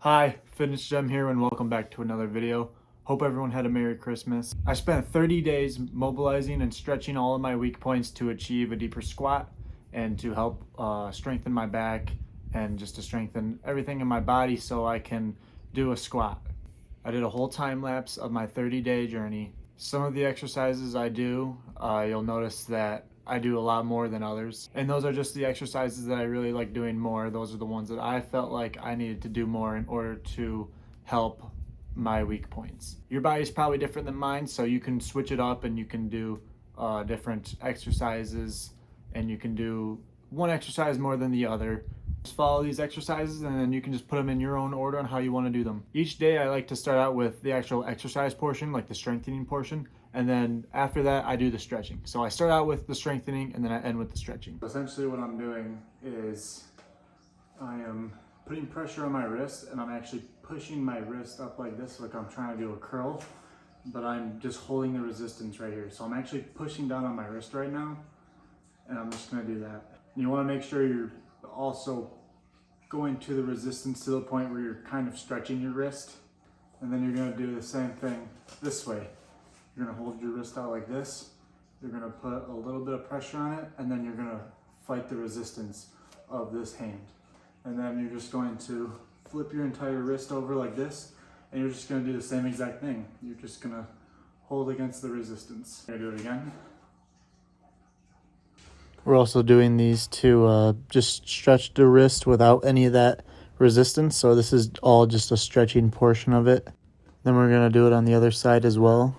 Hi, Fitness Gem here and welcome back to another video. Hope everyone had a Merry Christmas. I spent 30 days mobilizing and stretching all of my weak points to achieve a deeper squat and to help strengthen my back and just to strengthen everything in my body so I can do a squat. I did a whole time lapse of my 30-day journey. Some of the exercises I do, you'll notice that I do a lot more than others. And those are just the exercises that I really like doing more. Those are the ones that I felt like I needed to do more in order to help my weak points. Your body's probably different than mine, so you can switch it up and you can do different exercises and you can do one exercise more than the other. Just follow these exercises and then you can just put them in your own order on how you want to do them. Each day I like to start out with the actual exercise portion, like the strengthening portion, and then after that I do the stretching. So I start out with the strengthening and then I end with the stretching. Essentially what I'm doing is I am putting pressure on my wrist and I'm actually pushing my wrist up like this, like I'm trying to do a curl, but I'm just holding the resistance right here. So I'm actually pushing down on my wrist right now and I'm just gonna do that. And you wanna make sure you're also going to the resistance to the point where you're kind of stretching your wrist. And then you're gonna do the same thing this way. You're gonna hold your wrist out like this. You're gonna put a little bit of pressure on it and then you're gonna fight the resistance of this hand. And then you're just going to flip your entire wrist over like this and you're just gonna do the same exact thing. You're just gonna hold against the resistance. I'm gonna do it again. We're also doing these to just stretch the wrist without any of that resistance. So this is all just a stretching portion of it. Then we're gonna do it on the other side as well.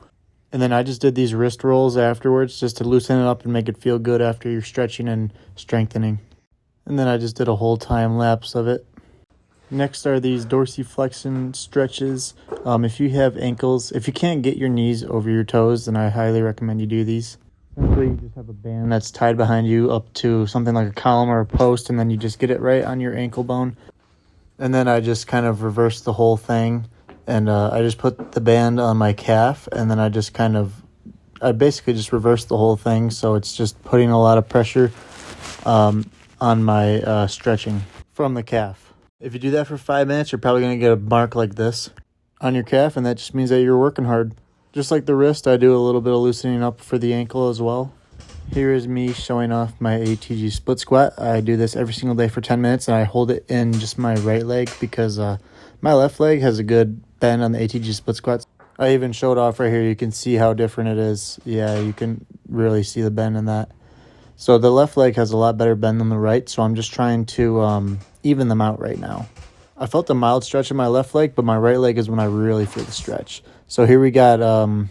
And then I just did these wrist rolls afterwards just to loosen it up and make it feel good after you're stretching and strengthening. And then I just did a whole time lapse of it. Next are these dorsiflexion stretches. If you have ankles, if you can't get your knees over your toes, then I highly recommend you do these. Essentially, you just have a band that's tied behind you up to something like a column or a post, and then you just get it right on your ankle bone. And then I just kind of reverse the whole thing, and I just put the band on my calf, and then I basically just reverse the whole thing, so it's just putting a lot of pressure on my stretching from the calf. If you do that for 5 minutes, you're probably going to get a mark like this on your calf, and that just means that you're working hard. Just like the wrist, I do a little bit of loosening up for the ankle as well. Here is me showing off my ATG split squat. I do this every single day for 10 minutes, and I hold it in just my right leg because my left leg has a good bend on the ATG split squats. I even showed off right here. You can see how different it is. Yeah, you can really see the bend in that. So the left leg has a lot better bend than the right, so I'm just trying to even them out right now. I felt a mild stretch in my left leg, but my right leg is when I really feel the stretch. So here we got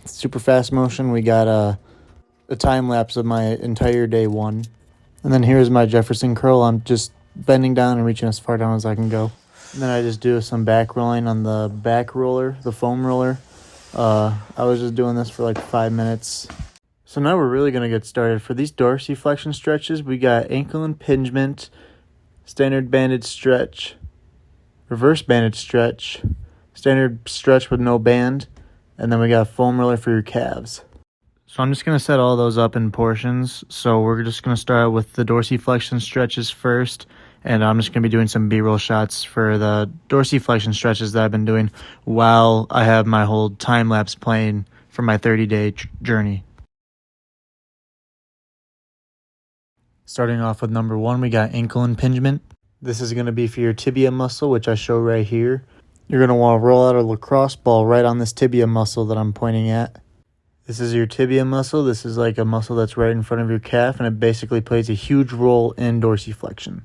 super fast motion. We got a time lapse of my entire day one. And then here's my Jefferson curl. I'm just bending down and reaching as far down as I can go. And then I just do some back rolling on the back roller, the foam roller. I was just doing this for like 5 minutes. So now we're really going to get started. For these dorsiflexion stretches, we got ankle impingement, standard banded stretch, reverse banded stretch, standard stretch with no band, and then we got a foam roller for your calves. So I'm just going to set all those up in portions. So we're just going to start with the dorsiflexion stretches first, and I'm just going to be doing some B-roll shots for the dorsiflexion stretches that I've been doing while I have my whole time lapse playing for my 30-day journey. Starting off with number 1, we got ankle impingement. This is going to be for your tibia muscle, which I show right here. You're going to want to roll out a lacrosse ball right on this tibia muscle that I'm pointing at. This is your tibia muscle. This is like a muscle that's right in front of your calf, and it basically plays a huge role in dorsiflexion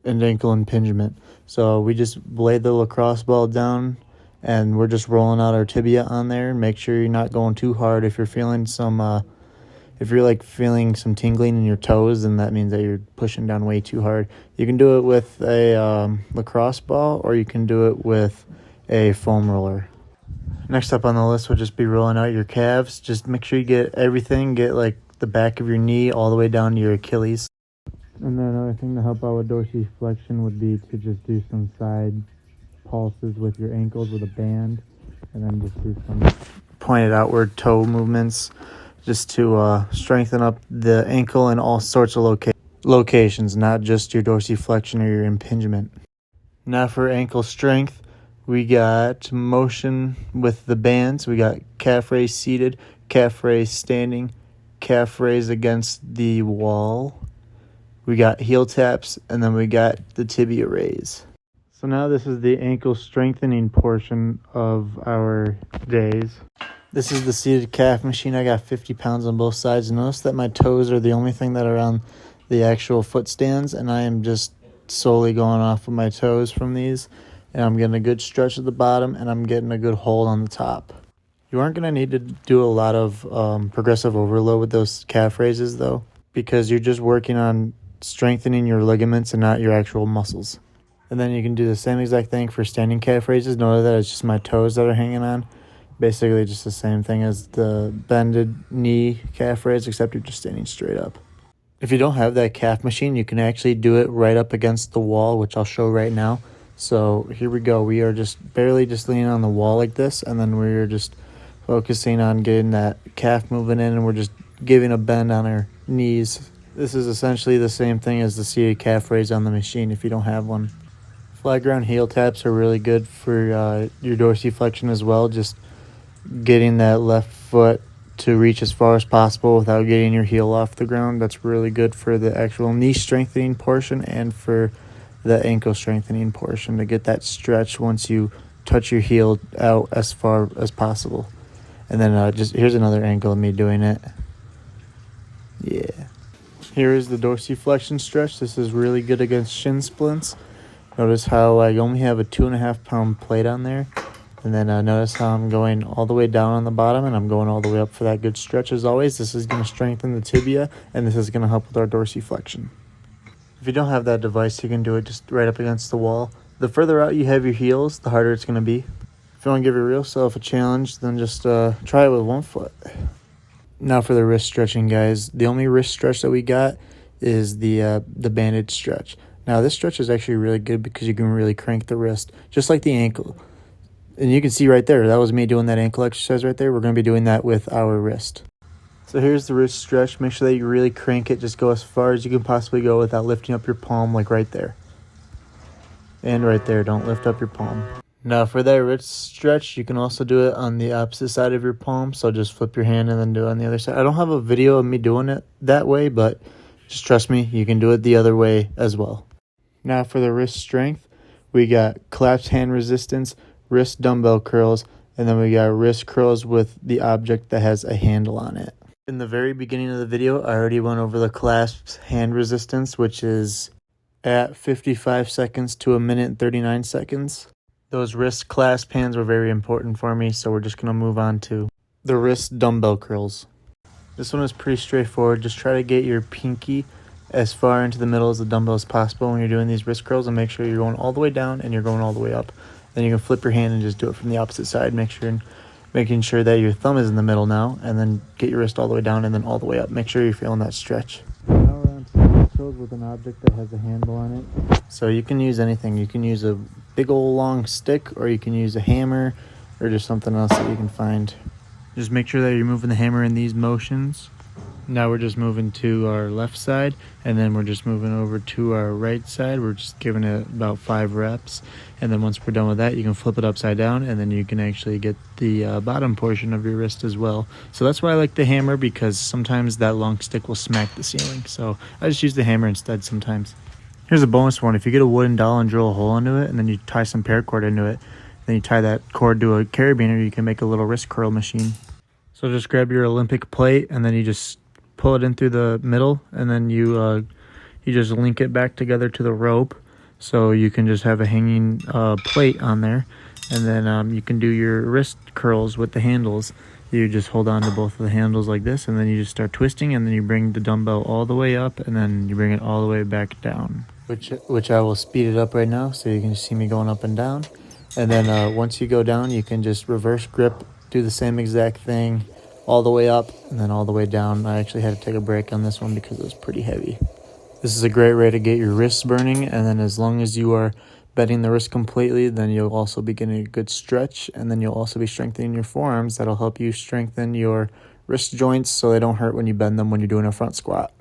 and ankle impingement. So we just laid the lacrosse ball down, and we're just rolling out our tibia on there. Make sure you're not going too hard. If you're feeling some tingling in your toes, then that means that you're pushing down way too hard. You can do it with a lacrosse ball, or you can do it with a foam roller. Next up on the list will just be rolling out your calves. Just make sure you get everything. Get like the back of your knee all the way down to your Achilles. And then another thing to help out with dorsiflexion would be to just do some side pulses with your ankles with a band, and then just do some pointed outward toe movements just to strengthen up the ankle in all sorts of locations, not just your dorsiflexion or your impingement. Now for ankle strength, We got motion with the bands. We got calf raise seated, calf raise standing, calf raise against the wall. We got heel taps, and then we got the tibia raise. So now this is the ankle strengthening portion of our days. This is the seated calf machine. I got 50 pounds on both sides. Notice that my toes are the only thing that are on the actual foot stands, and I am just solely going off of my toes from these. And I'm getting a good stretch at the bottom, and I'm getting a good hold on the top. You aren't going to need to do a lot of progressive overload with those calf raises, though, because you're just working on strengthening your ligaments and not your actual muscles. And then you can do the same exact thing for standing calf raises. Notice that it's just my toes that are hanging on. Basically just the same thing as the bended knee calf raise, except you're just standing straight up. If you don't have that calf machine, you can actually do it right up against the wall, which I'll show right now. So here we go. We are just barely just leaning on the wall like this, and then we're just focusing on getting that calf moving in, and we're just giving a bend on our knees. This is essentially the same thing as the seated calf raise on the machine if you don't have one. Flat ground heel taps are really good for your dorsiflexion as well, just getting that left foot to reach as far as possible without getting your heel off the ground. That's really good for the actual knee strengthening portion and for the ankle strengthening portion to get that stretch once you touch your heel out as far as possible. And then just here's another angle of me doing it. Yeah. Here is the dorsiflexion stretch. This is really good against shin splints. Notice how I only have a 2.5 pound plate on there. And then notice how I'm going all the way down on the bottom and I'm going all the way up for that good stretch as always. This is going to strengthen the tibia and this is going to help with our dorsiflexion. If you don't have that device, you can do it just right up against the wall. The further out you have your heels, the harder it's going to be. If you want to give your real self a challenge, then just try it with one foot. Now for the wrist stretching, guys. The only wrist stretch that we got is the bandage stretch. Now this stretch is actually really good because you can really crank the wrist, just like the ankle. And you can see right there, that was me doing that ankle exercise right there. We're going to be doing that with our wrist. So here's the wrist stretch. Make sure that you really crank it. Just go as far as you can possibly go without lifting up your palm, like right there. And right there, don't lift up your palm. Now for that wrist stretch, you can also do it on the opposite side of your palm. So just flip your hand and then do it on the other side. I don't have a video of me doing it that way, but just trust me, you can do it the other way as well. Now for the wrist strength, we got Clasp hand resistance, wrist dumbbell curls, and then we got wrist curls with the object that has a handle on it. In the very beginning of the video, I already went over the Clasp hand resistance, which is at 55 seconds to 1 minute and 39 seconds. Those wrist clasp hands were very important for me, so we're just going to move on to the wrist dumbbell curls. This one is pretty straightforward. Just try to get your pinky as far into the middle as the dumbbell as possible when you're doing these wrist curls, and make sure you're going all the way down and you're going all the way up. Then you can flip your hand and just do it from the opposite side. Making sure that your thumb is in the middle now, and then get your wrist all the way down and then all the way up. Make sure you're feeling that stretch. Now we're on to wrist curls with an object that has a handle on it. So you can use anything. You can use a big old long stick, or you can use a hammer, or just something else that you can find. Just make sure that you're moving the hammer in these motions. Now we're just moving to our left side, and then we're just moving over to our right side. We're just giving it about 5 reps, and then once we're done with that, you can flip it upside down, and then you can actually get the bottom portion of your wrist as well. So that's why I like the hammer, because sometimes that long stick will smack the ceiling. So I just use the hammer instead sometimes. Here's a bonus one. If you get a wooden dowel and drill a hole into it, and then you tie some paracord into it, then you tie that cord to a carabiner, you can make a little wrist curl machine. So just grab your Olympic plate, and then you just pull it in through the middle, and then you just link it back together to the rope, so you can just have a hanging plate on there. And then you can do your wrist curls with the handles. You just hold on to both of the handles like this, and then you just start twisting, and then you bring the dumbbell all the way up, and then you bring it all the way back down, which I will speed it up right now so you can just see me going up and down. And then once you go down, you can just reverse grip, do the same exact thing all the way up and then all the way down. I actually had to take a break on this one because it was pretty heavy. This is a great way to get your wrists burning, and then as long as you are bending the wrist completely, then you'll also be getting a good stretch, and then you'll also be strengthening your forearms. That'll help you strengthen your wrist joints so they don't hurt when you bend them when you're doing a front squat.